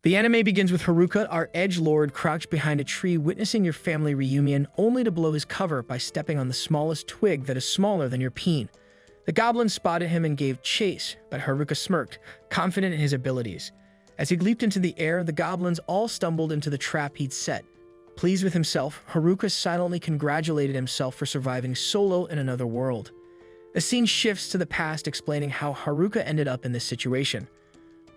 The anime begins with Haruka, our edgelord, crouched behind a tree witnessing your family reunion, only to blow his cover by stepping on the smallest twig that is smaller than your peen. The goblin spotted him and gave chase, but Haruka smirked, confident in his abilities. As he leaped into the air, the goblins all stumbled into the trap he'd set. Pleased with himself, Haruka silently congratulated himself for surviving solo in another world. The scene shifts to the past, explaining how Haruka ended up in this situation.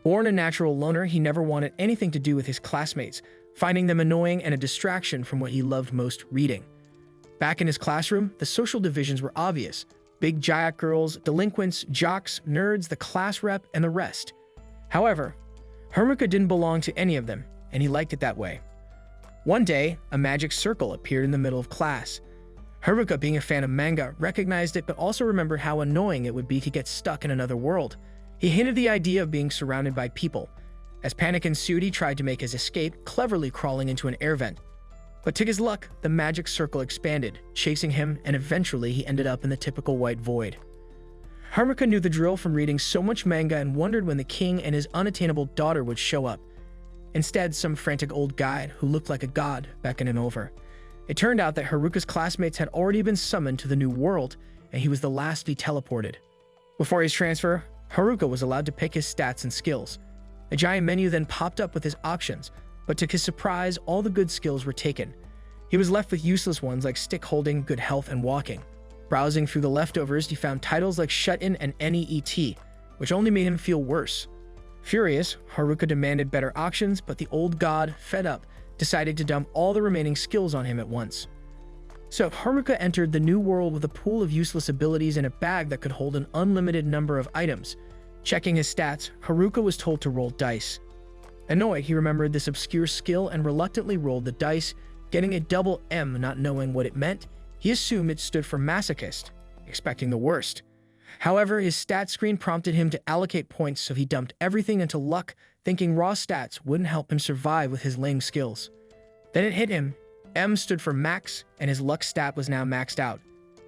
Born a natural loner, he never wanted anything to do with his classmates, finding them annoying and a distraction from what he loved most, reading. Back in his classroom, the social divisions were obvious. Big giant girls, delinquents, jocks, nerds, the class rep, and the rest. However, Haruka didn't belong to any of them, and he liked it that way. One day, a magic circle appeared in the middle of class. Haruka, being a fan of manga, recognized it but also remembered how annoying it would be to get stuck in another world. He hinted the idea of being surrounded by people. As panic ensued, he tried to make his escape, cleverly crawling into an air vent. But to his luck, the magic circle expanded, chasing him, and eventually he ended up in the typical white void. Haruka knew the drill from reading so much manga and wondered when the king and his unattainable daughter would show up. Instead, some frantic old guide who looked like a god beckoned him over. It turned out that Haruka's classmates had already been summoned to the new world, and he was the last to be teleported. Before his transfer, Haruka was allowed to pick his stats and skills. A giant menu then popped up with his options, but to his surprise, all the good skills were taken. He was left with useless ones like stick holding, good health, and walking. Browsing through the leftovers, he found titles like Shut-In and NEET, which only made him feel worse. Furious, Haruka demanded better options, but the old god, fed up, decided to dump all the remaining skills on him at once. So Haruka entered the new world with a pool of useless abilities and a bag that could hold an unlimited number of items. Checking his stats, Haruka was told to roll dice. Annoyed, he remembered this obscure skill and reluctantly rolled the dice, getting a double M. Not knowing what it meant, he assumed it stood for masochist, expecting the worst. However, his stat screen prompted him to allocate points, so he dumped everything into luck, thinking raw stats wouldn't help him survive with his lame skills. Then it hit him. M stood for max, and his luck stat was now maxed out.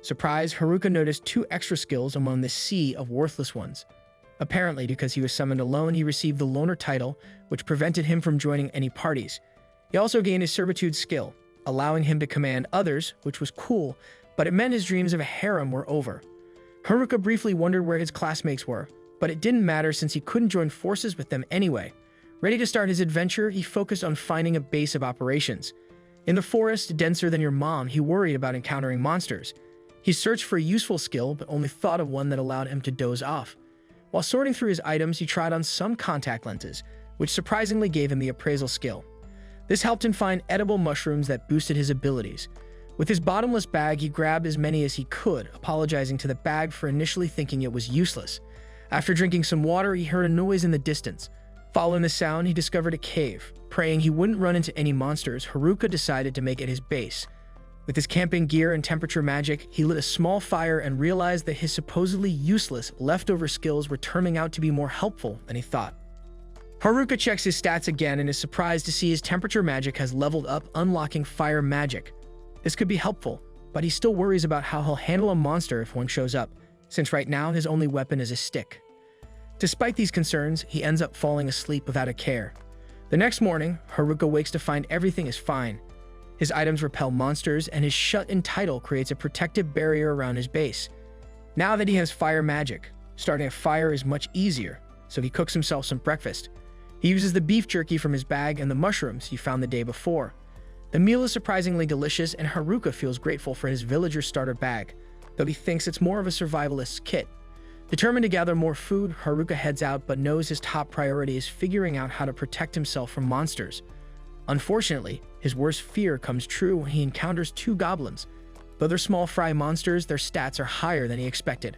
Surprised, Haruka noticed 2 extra skills among the sea of worthless ones. Apparently, because he was summoned alone, he received the loner title, which prevented him from joining any parties. He also gained his servitude skill, allowing him to command others, which was cool, but it meant his dreams of a harem were over. Haruka briefly wondered where his classmates were, but it didn't matter since he couldn't join forces with them anyway. Ready to start his adventure, he focused on finding a base of operations. In the forest, denser than your mom, he worried about encountering monsters. He searched for a useful skill, but only thought of one that allowed him to doze off. While sorting through his items, he tried on some contact lenses, which surprisingly gave him the appraisal skill. This helped him find edible mushrooms that boosted his abilities. With his bottomless bag, he grabbed as many as he could, apologizing to the bag for initially thinking it was useless. After drinking some water, he heard a noise in the distance. Following the sound, he discovered a cave. Praying he wouldn't run into any monsters, Haruka decided to make it his base. With his camping gear and temperature magic, he lit a small fire and realized that his supposedly useless leftover skills were turning out to be more helpful than he thought. Haruka checks his stats again and is surprised to see his temperature magic has leveled up, unlocking fire magic. This could be helpful, but he still worries about how he'll handle a monster if one shows up, since right now his only weapon is a stick. Despite these concerns, he ends up falling asleep without a care. The next morning, Haruka wakes to find everything is fine. His items repel monsters, and his shut-in title creates a protective barrier around his base. Now that he has fire magic, starting a fire is much easier, so he cooks himself some breakfast. He uses the beef jerky from his bag and the mushrooms he found the day before. The meal is surprisingly delicious, and Haruka feels grateful for his villager starter bag, though he thinks it's more of a survivalist's kit. Determined to gather more food, Haruka heads out but knows his top priority is figuring out how to protect himself from monsters. Unfortunately, his worst fear comes true when he encounters 2 goblins. Though they're small fry monsters, their stats are higher than he expected.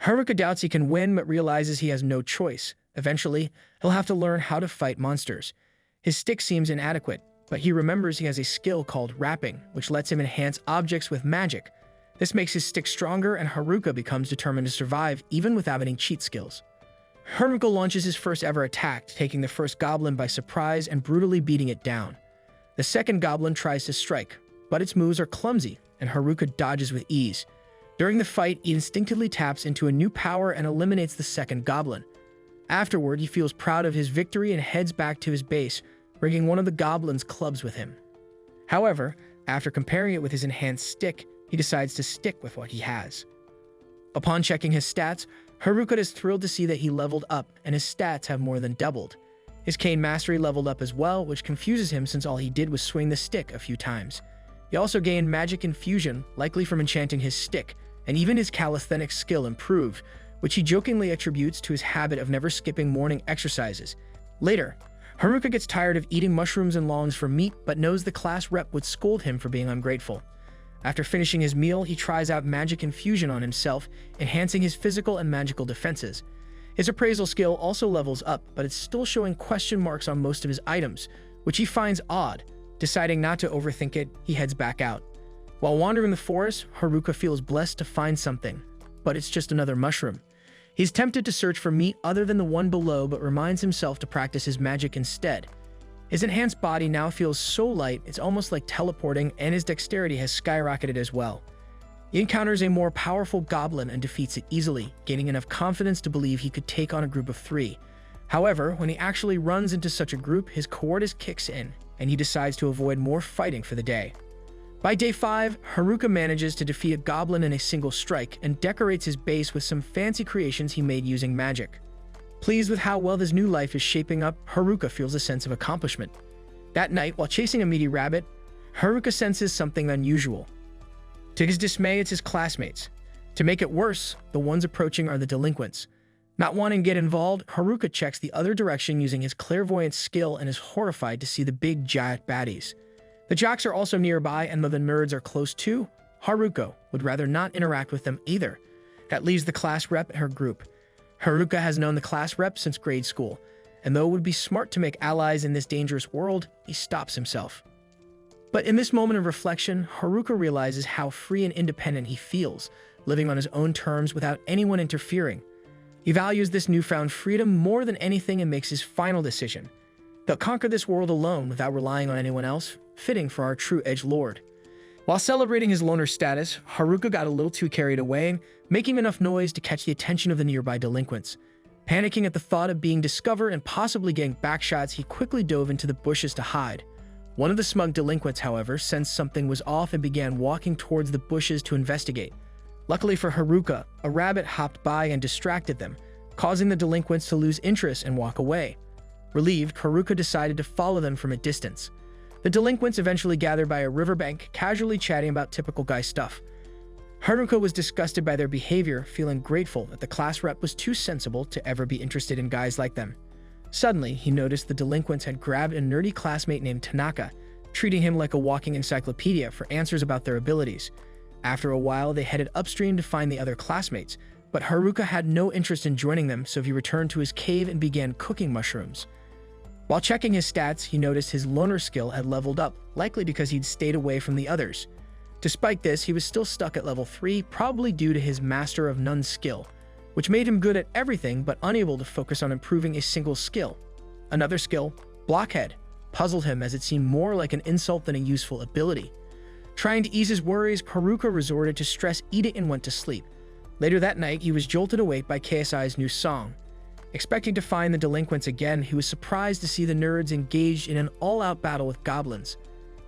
Haruka doubts he can win but realizes he has no choice. Eventually, he'll have to learn how to fight monsters. His stick seems inadequate, but he remembers he has a skill called wrapping, which lets him enhance objects with magic. This makes his stick stronger, and Haruka becomes determined to survive even without any cheat skills. Haruka launches his first ever attack, taking the first goblin by surprise and brutally beating it down. The second goblin tries to strike, but its moves are clumsy, and Haruka dodges with ease. During the fight, he instinctively taps into a new power and eliminates the second goblin. Afterward, he feels proud of his victory and heads back to his base, bringing one of the goblin's clubs with him. However, after comparing it with his enhanced stick, he decides to stick with what he has. Upon checking his stats, Haruka is thrilled to see that he leveled up and his stats have more than doubled. His cane mastery leveled up as well, which confuses him since all he did was swing the stick a few times. He also gained magic infusion, likely from enchanting his stick, and even his calisthenics skill improved, which he jokingly attributes to his habit of never skipping morning exercises. Later, Haruka gets tired of eating mushrooms and longs for meat, but knows the class rep would scold him for being ungrateful. After finishing his meal, he tries out magic infusion on himself, enhancing his physical and magical defenses. His appraisal skill also levels up, but it's still showing question marks on most of his items, which he finds odd. Deciding not to overthink it, he heads back out. While wandering the forest, Haruka feels blessed to find something, but it's just another mushroom. He's tempted to search for meat other than the one below, but reminds himself to practice his magic instead. His enhanced body now feels so light, it's almost like teleporting, and his dexterity has skyrocketed as well. He encounters a more powerful goblin and defeats it easily, gaining enough confidence to believe he could take on a group of 3. However, when he actually runs into such a group, his cowardice kicks in, and he decides to avoid more fighting for the day. By day 5, Haruka manages to defeat a goblin in a single strike and decorates his base with some fancy creations he made using magic. Pleased with how well this new life is shaping up, Haruka feels a sense of accomplishment. That night, while chasing a meaty rabbit, Haruka senses something unusual. To his dismay, it's his classmates. To make it worse, the ones approaching are the delinquents. Not wanting to get involved, Haruka checks the other direction using his clairvoyant skill and is horrified to see the big giant baddies. The jocks are also nearby, and though the nerds are close too, Haruka would rather not interact with them either. That leaves the class rep and her group. Haruka has known the class rep since grade school, and though it would be smart to make allies in this dangerous world, he stops himself. But in this moment of reflection, Haruka realizes how free and independent he feels, living on his own terms without anyone interfering. He values this newfound freedom more than anything and makes his final decision. They'll conquer this world alone without relying on anyone else, fitting for our true edgelord. While celebrating his loner status, Haruka got a little too carried away, making enough noise to catch the attention of the nearby delinquents. Panicking at the thought of being discovered and possibly getting backshots, he quickly dove into the bushes to hide. One of the smug delinquents, however, sensed something was off and began walking towards the bushes to investigate. Luckily for Haruka, a rabbit hopped by and distracted them, causing the delinquents to lose interest and walk away. Relieved, Haruka decided to follow them from a distance. The delinquents eventually gathered by a riverbank, casually chatting about typical guy stuff. Haruka was disgusted by their behavior, feeling grateful that the class rep was too sensible to ever be interested in guys like them. Suddenly, he noticed the delinquents had grabbed a nerdy classmate named Tanaka, treating him like a walking encyclopedia for answers about their abilities. After a while, they headed upstream to find the other classmates, but Haruka had no interest in joining them, so he returned to his cave and began cooking mushrooms. While checking his stats, he noticed his loner skill had leveled up, likely because he'd stayed away from the others. Despite this, he was still stuck at level 3, probably due to his Master of None skill, which made him good at everything but unable to focus on improving a single skill. Another skill, Blockhead, puzzled him as it seemed more like an insult than a useful ability. Trying to ease his worries, Haruka resorted to stress eating and went to sleep. Later that night, he was jolted awake by KSI's new song. Expecting to find the delinquents again, he was surprised to see the nerds engaged in an all-out battle with goblins.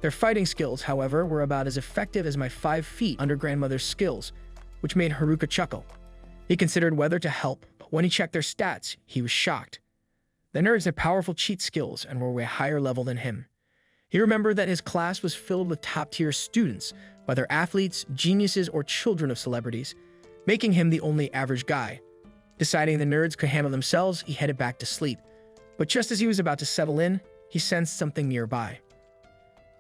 Their fighting skills, however, were about as effective as my 5 feet under grandmother's skills, which made Haruka chuckle. He considered whether to help, but when he checked their stats, he was shocked. The nerds had powerful cheat skills and were way higher level than him. He remembered that his class was filled with top-tier students, whether athletes, geniuses, or children of celebrities, making him the only average guy. Deciding the nerds could handle themselves, he headed back to sleep. But just as he was about to settle in, he sensed something nearby.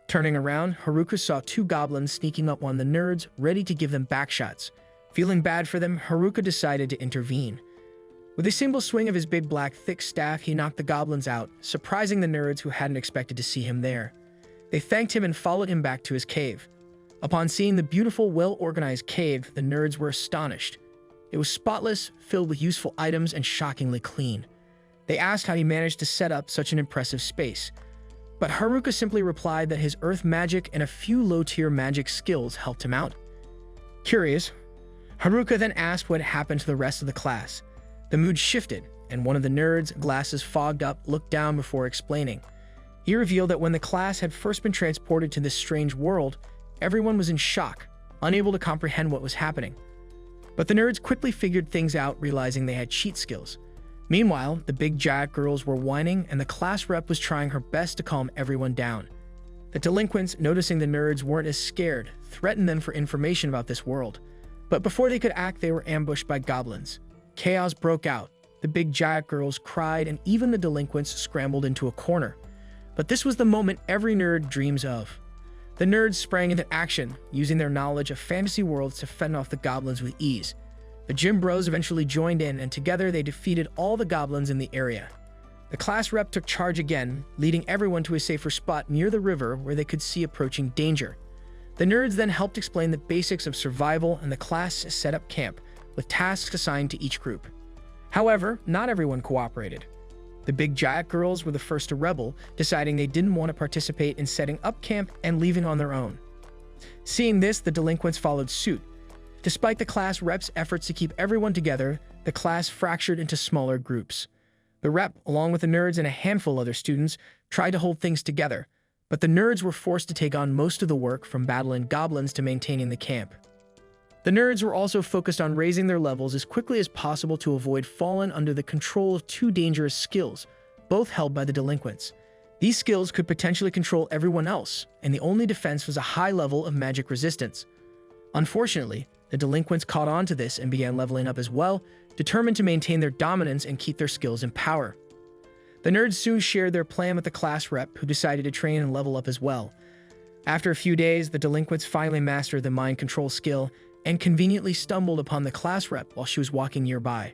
Turning around, Haruka saw 2 goblins sneaking up on the nerds, ready to give them backshots. Feeling bad for them, Haruka decided to intervene. With a single swing of his big black thick staff, he knocked the goblins out, surprising the nerds who hadn't expected to see him there. They thanked him and followed him back to his cave. Upon seeing the beautiful, well-organized cave, the nerds were astonished. It was spotless, filled with useful items, and shockingly clean. They asked how he managed to set up such an impressive space. But Haruka simply replied that his earth magic and a few low-tier magic skills helped him out. Curious, Haruka then asked what had happened to the rest of the class. The mood shifted, and one of the nerds, glasses fogged up, looked down before explaining. He revealed that when the class had first been transported to this strange world, everyone was in shock, unable to comprehend what was happening. But the nerds quickly figured things out, realizing they had cheat skills. Meanwhile, the big giant girls were whining, and the class rep was trying her best to calm everyone down. The delinquents, noticing the nerds weren't as scared, threatened them for information about this world. But before they could act, they were ambushed by goblins. Chaos broke out. The big giant girls cried, and even the delinquents scrambled into a corner. But this was the moment every nerd dreams of. The nerds sprang into action, using their knowledge of fantasy worlds to fend off the goblins with ease. The gym bros eventually joined in, and together they defeated all the goblins in the area. The class rep took charge again, leading everyone to a safer spot near the river where they could see approaching danger. The nerds then helped explain the basics of survival, and the class set up camp, with tasks assigned to each group. However, not everyone cooperated. The big giant girls were the first to rebel, deciding they didn't want to participate in setting up camp and leaving on their own. Seeing this, the delinquents followed suit. Despite the class rep's efforts to keep everyone together, the class fractured into smaller groups. The rep, along with the nerds and a handful of other students, tried to hold things together, but the nerds were forced to take on most of the work, from battling goblins to maintaining the camp. The nerds were also focused on raising their levels as quickly as possible to avoid falling under the control of two dangerous skills, both held by the delinquents. These skills could potentially control everyone else, and the only defense was a high level of magic resistance. Unfortunately, the delinquents caught on to this and began leveling up as well, determined to maintain their dominance and keep their skills in power. The nerds soon shared their plan with the class rep, who decided to train and level up as well. After a few days, the delinquents finally mastered the mind control skill and conveniently stumbled upon the class rep while she was walking nearby.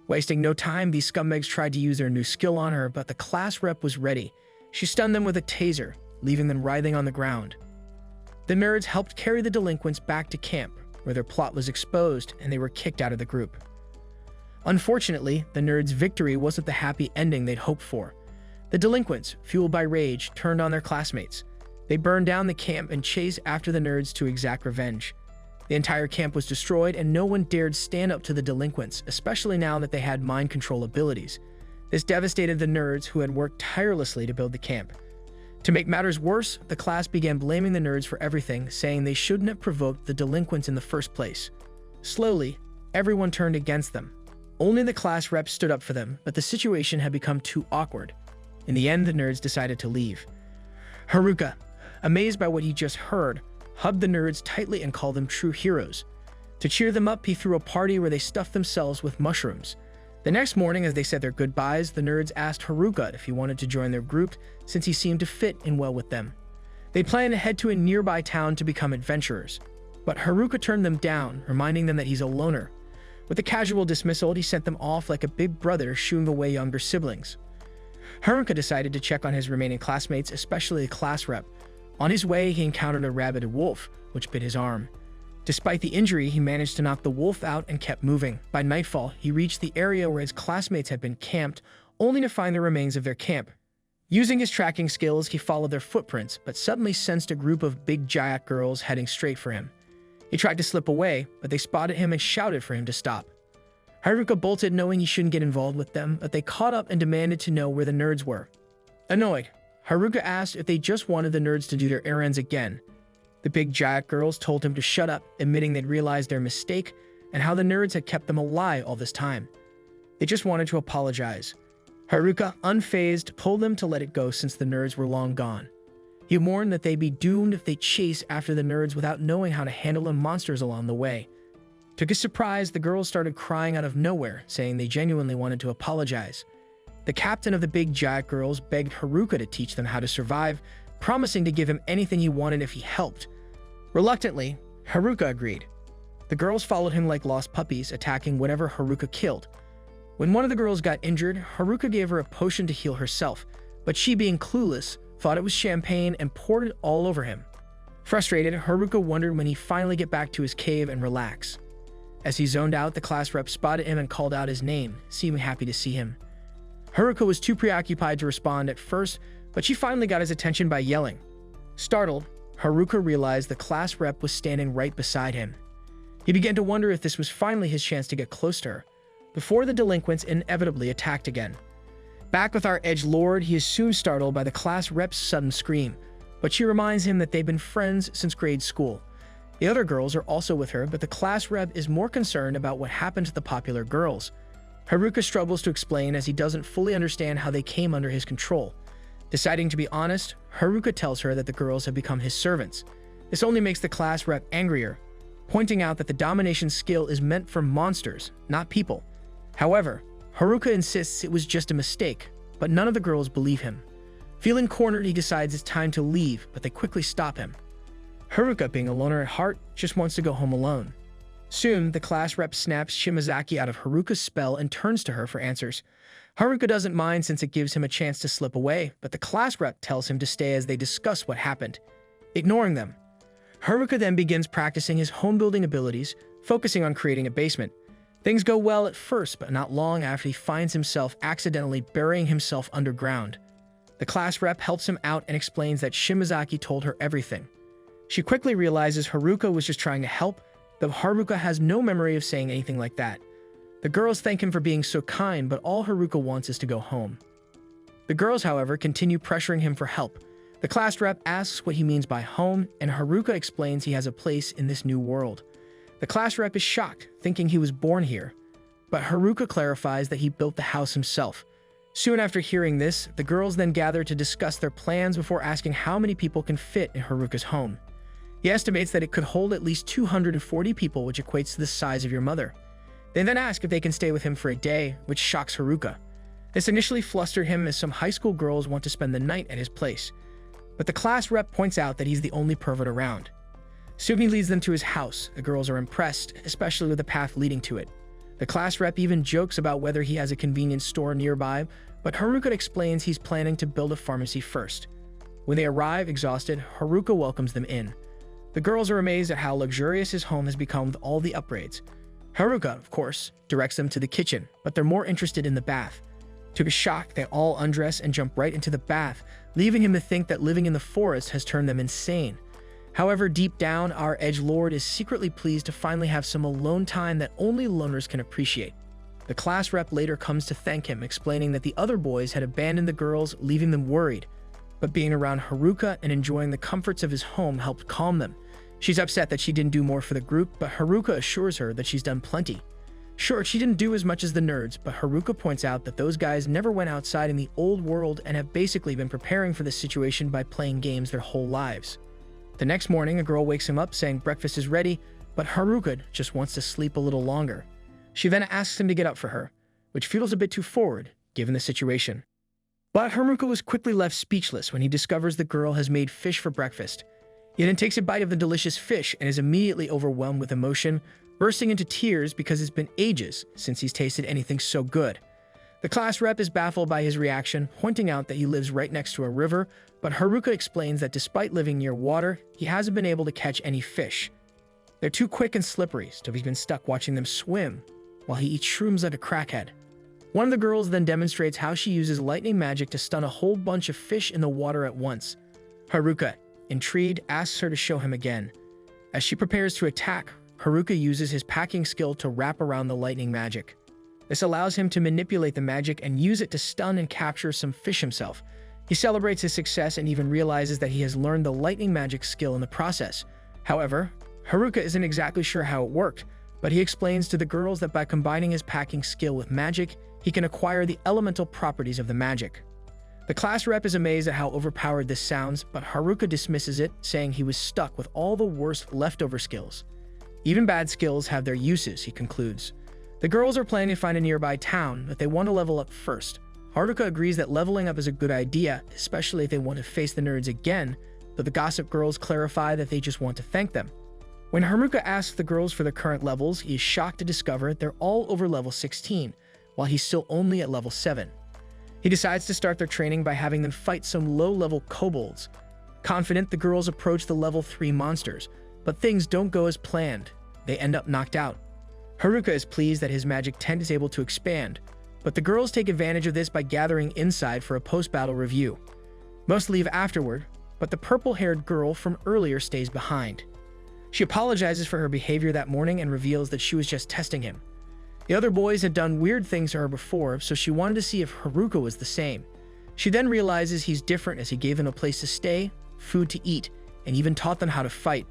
Wasting no time, these scumbags tried to use their new skill on her, but the class rep was ready. She stunned them with a taser, leaving them writhing on the ground. The nerds helped carry the delinquents back to camp, where their plot was exposed and they were kicked out of the group. Unfortunately, the nerds' victory wasn't the happy ending they'd hoped for. The delinquents, fueled by rage, turned on their classmates. They burned down the camp and chased after the nerds to exact revenge. The entire camp was destroyed, and no one dared stand up to the delinquents, especially now that they had mind control abilities. This devastated the nerds, who had worked tirelessly to build the camp. To make matters worse, the class began blaming the nerds for everything, saying they shouldn't have provoked the delinquents in the first place. Slowly, everyone turned against them. Only the class rep stood up for them, but the situation had become too awkward. In the end, the nerds decided to leave. Haruka, amazed by what he just heard, hugged the nerds tightly and called them true heroes. To cheer them up, he threw a party where they stuffed themselves with mushrooms. The next morning, as they said their goodbyes, the nerds asked Haruka if he wanted to join their group, since he seemed to fit in well with them. They planned to head to a nearby town to become adventurers, but Haruka turned them down, reminding them that he's a loner. With a casual dismissal, he sent them off like a big brother shooing away younger siblings. Haruka decided to check on his remaining classmates, especially the class rep. On his way, he encountered a rabid wolf, which bit his arm. Despite the injury, he managed to knock the wolf out and kept moving. By nightfall, he reached the area where his classmates had been camped, only to find the remains of their camp. Using his tracking skills, he followed their footprints, but suddenly sensed a group of big giant girls heading straight for him. He tried to slip away, but they spotted him and shouted for him to stop. Haruka bolted, knowing he shouldn't get involved with them, but they caught up and demanded to know where the nerds were. Annoyed, Haruka asked if they just wanted the nerds to do their errands again. The big giant girls told him to shut up, admitting they'd realized their mistake and how the nerds had kept them a lie all this time. They just wanted to apologize. Haruka, unfazed, told them to let it go since the nerds were long gone. He warned that they'd be doomed if they chased after the nerds without knowing how to handle the monsters along the way. To his surprise, the girls started crying out of nowhere, saying they genuinely wanted to apologize. The captain of the big giant girls begged Haruka to teach them how to survive, promising to give him anything he wanted if he helped. Reluctantly, Haruka agreed. The girls followed him like lost puppies, attacking whatever Haruka killed. When one of the girls got injured, Haruka gave her a potion to heal herself, but she, being clueless, thought it was champagne and poured it all over him. Frustrated, Haruka wondered when he'd finally get back to his cave and relax. As he zoned out, the class rep spotted him and called out his name, seeming happy to see him. Haruka was too preoccupied to respond at first, but she finally got his attention by yelling. Startled, Haruka realized the class rep was standing right beside him. He began to wonder if this was finally his chance to get close to her. before the delinquents inevitably attacked again. Back with our edgelord, he is soon startled by the class rep's sudden scream, but she reminds him that they've been friends since grade school. The other girls are also with her, but the class rep is more concerned about what happened to the popular girls. Haruka struggles to explain as he doesn't fully understand how they came under his control. Deciding to be honest, Haruka tells her that the girls have become his servants. This only makes the class rep angrier, pointing out that the domination skill is meant for monsters, not people. However, Haruka insists it was just a mistake, but none of the girls believe him. Feeling cornered, he decides it's time to leave, but they quickly stop him. Haruka, being a loner at heart, just wants to go home alone. Soon, the class rep snaps Shimazaki out of Haruka's spell and turns to her for answers. Haruka doesn't mind since it gives him a chance to slip away, but the class rep tells him to stay as they discuss what happened. Ignoring them, Haruka then begins practicing his home-building abilities, focusing on creating a basement. Things go well at first, but not long after he finds himself accidentally burying himself underground. The class rep helps him out and explains that Shimazaki told her everything. She quickly realizes Haruka was just trying to help, though Haruka has no memory of saying anything like that. The girls thank him for being so kind, but all Haruka wants is to go home. The girls, however, continue pressuring him for help. The class rep asks what he means by home, and Haruka explains he has a place in this new world. The class rep is shocked, thinking he was born here, but Haruka clarifies that he built the house himself. Soon after hearing this, the girls then gather to discuss their plans before asking how many people can fit in Haruka's home. He estimates that it could hold at least 240 people, which equates to the size of your mother. They then ask if they can stay with him for a day, which shocks Haruka. This initially flustered him as some high school girls want to spend the night at his place. But the class rep points out that he's the only pervert around. Soon he leads them to his house. The girls are impressed, especially with the path leading to it. The class rep even jokes about whether he has a convenience store nearby, but Haruka explains he's planning to build a pharmacy first. When they arrive exhausted, Haruka welcomes them in. The girls are amazed at how luxurious his home has become with all the upgrades. Haruka, of course, directs them to the kitchen, but they're more interested in the bath. To his shock, they all undress and jump right into the bath, leaving him to think that living in the forest has turned them insane. However, deep down, our edgelord is secretly pleased to finally have some alone time that only loners can appreciate. The class rep later comes to thank him, explaining that the other boys had abandoned the girls, leaving them worried. But being around Haruka and enjoying the comforts of his home helped calm them. She's upset that she didn't do more for the group, but Haruka assures her that she's done plenty. Sure, she didn't do as much as the nerds, but Haruka points out that those guys never went outside in the old world and have basically been preparing for this situation by playing games their whole lives. The next morning, a girl wakes him up saying breakfast is ready, but Haruka just wants to sleep a little longer. She then asks him to get up for her, which feels a bit too forward, given the situation. But Haruka was quickly left speechless when he discovers the girl has made fish for breakfast. He then takes a bite of the delicious fish and is immediately overwhelmed with emotion, bursting into tears because it's been ages since he's tasted anything so good. The class rep is baffled by his reaction, pointing out that he lives right next to a river, but Haruka explains that despite living near water, he hasn't been able to catch any fish. They're too quick and slippery, so he's been stuck watching them swim while he eats shrooms like a crackhead. One of the girls then demonstrates how she uses lightning magic to stun a whole bunch of fish in the water at once. Haruka, intrigued, asks her to show him again. As she prepares to attack, Haruka uses his packing skill to wrap around the lightning magic. This allows him to manipulate the magic and use it to stun and capture some fish himself. He celebrates his success and even realizes that he has learned the lightning magic skill in the process. However, Haruka isn't exactly sure how it worked, but he explains to the girls that by combining his packing skill with magic, he can acquire the elemental properties of the magic. The class rep is amazed at how overpowered this sounds, but Haruka dismisses it, saying he was stuck with all the worst leftover skills. Even bad skills have their uses, he concludes. The girls are planning to find a nearby town, but they want to level up first. Haruka agrees that leveling up is a good idea, especially if they want to face the nerds again, though the gossip girls clarify that they just want to thank them. When Haruka asks the girls for their current levels, he is shocked to discover they're all over level 16, while he's still only at level 7. He decides to start their training by having them fight some low-level kobolds. Confident, the girls approach the level 3 monsters, but things don't go as planned. They end up knocked out. Haruka is pleased that his magic tent is able to expand, but the girls take advantage of this by gathering inside for a post-battle review. Most leave afterward, but the purple-haired girl from earlier stays behind. She apologizes for her behavior that morning and reveals that she was just testing him. The other boys had done weird things to her before, so she wanted to see if Haruka was the same. She then realizes he's different as he gave them a place to stay, food to eat, and even taught them how to fight.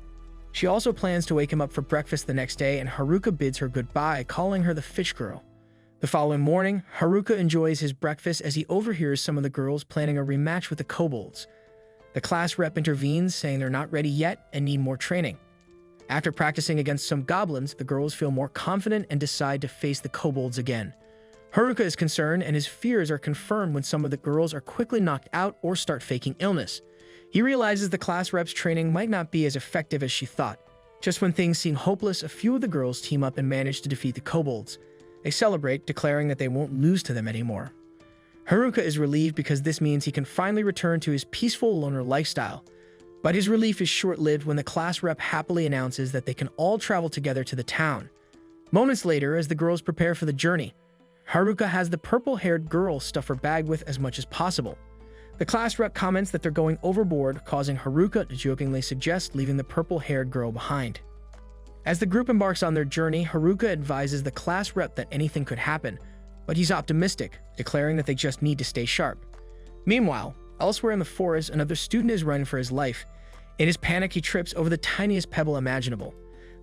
She also plans to wake him up for breakfast the next day, and Haruka bids her goodbye, calling her the fish girl. The following morning, Haruka enjoys his breakfast as he overhears some of the girls planning a rematch with the kobolds. The class rep intervenes, saying they're not ready yet and need more training. After practicing against some goblins, the girls feel more confident and decide to face the kobolds again. Haruka is concerned, and his fears are confirmed when some of the girls are quickly knocked out or start faking illness. He realizes the class rep's training might not be as effective as she thought. Just when things seem hopeless, a few of the girls team up and manage to defeat the kobolds. They celebrate, declaring that they won't lose to them anymore. Haruka is relieved because this means he can finally return to his peaceful loner lifestyle. But his relief is short-lived when the class rep happily announces that they can all travel together to the town. Moments later, as the girls prepare for the journey, Haruka has the purple-haired girl stuff her bag with as much as possible. The class rep comments that they're going overboard, causing Haruka to jokingly suggest leaving the purple-haired girl behind. As the group embarks on their journey, Haruka advises the class rep that anything could happen, but he's optimistic, declaring that they just need to stay sharp. Meanwhile, elsewhere in the forest, another student is running for his life. In his panic, he trips over the tiniest pebble imaginable.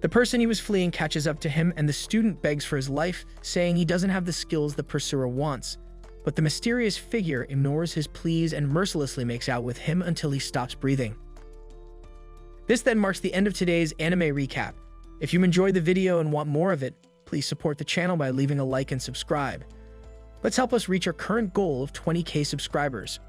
The person he was fleeing catches up to him, and the student begs for his life, saying he doesn't have the skills the pursuer wants. But the mysterious figure ignores his pleas and mercilessly makes out with him until he stops breathing. This then marks the end of today's anime recap. If you enjoyed the video and want more of it, please support the channel by leaving a like and subscribe. Let's help us reach our current goal of 20,000 subscribers.